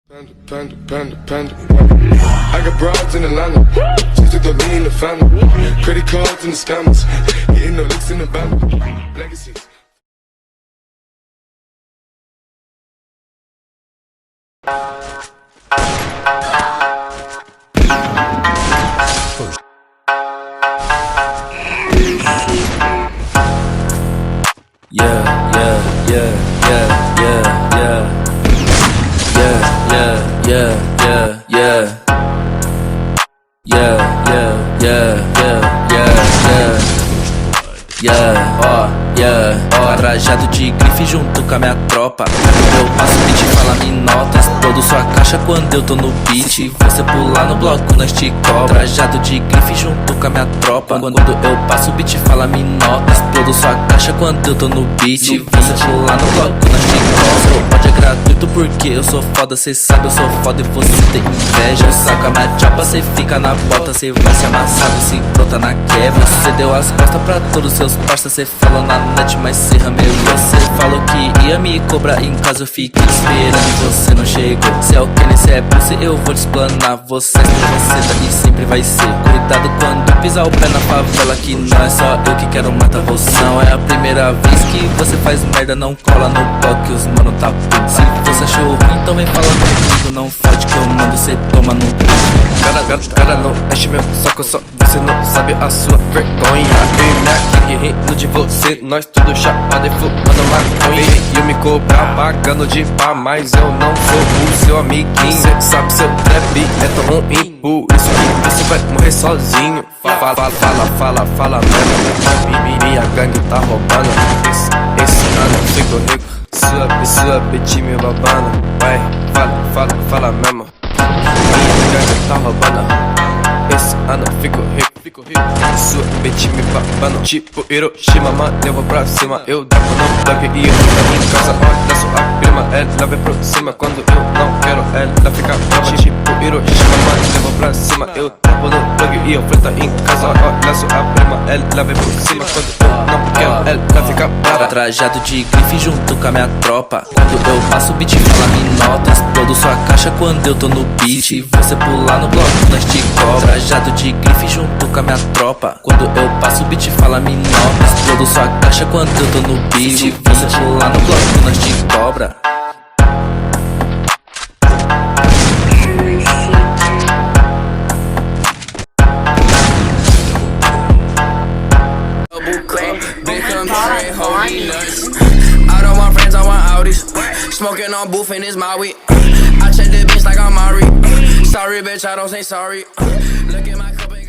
Panda. I got broads in Atlanta, just to throw me in the family. Credit cards and the scammers, getting no licks in the band. Legacies. Trajado de grife junto com a minha tropa. Eu passo beat e fala me nota. Explodo sua caixa quando eu tô no beat. Você pular no bloco, nós te cobra. Trajado de grife junto com a minha tropa. Quando eu passo beat e fala me nota. Explodo sua caixa quando eu tô no beat. Você pular no bloco, nós te cobra. Pode é gratuito porque eu sou foda. Cê sabe eu sou foda e você tem inveja. Eu saco a minha chapa, cê fica na bota. Cê vai se amassado, se brota na quebra. Cê deu as costas pra todos seus parça. Cê falou na net, mas cê rameu. Você falou que ia me cobrar em casa, eu fiquei esperando e você não chegou. Se é o que nem se é pussy, eu vou te explanar. Você tá e sempre vai ser. Cuidado quando pisar o pé na favela, que não é só eu que quero matar você. Não é a primeira vez que você faz merda, não cola no pó que os mano tá puto. Se você achou ruim, então vem falar comigo. Não fode que eu mando, cê toma no cara não mexe meu saco, só você não sabe a sua vergonha. Eu e minha King rindo de você, nós tudo chapado e fumando maconha. E eu me cobrar pagando de pá, mas eu não sou o seu amiguinho. Cê sabe seu trap é tão ruim, por isso que você vai morrer sozinho. Fala mesmo, minha gangue tá roubando. Esse ano eu fico rico, sua bitch me babando. Vai, fala mesmo, minha gangue tá roubando. Esse ano eu fico rico, sua bitch me babando. Tipo Hiroshima, mano, eu vou pra cima. Eu dava no plug e eu fico em casa. Olha sua prima, ela vem por cima. Quando eu não quero, ela fica brava. Tipo Hiroshima, mano, eu vou pra cima. Eu dava no plug e eu frita em casa. Olha sua prima, ela vem por cima. Quando eu não quero, ela fica brava. Trajado de grife junto com a minha tropa. Quando eu passo beat, fala me nota. Explodo sua caixa quando eu tô no beat. Você pular no bloco, nós te cobra. Trajado de grife junto com a minha tropa. Quando eu passo beat, fala me nota. Explodo sua caixa quando eu tô no beat. Você pular no bloco, nós te cobra. I don't want friends, I want Audis. Smoking on booth and it's my weed. I check the bitch like I'm Mari. Sorry bitch, I don't say sorry. Look at my cup.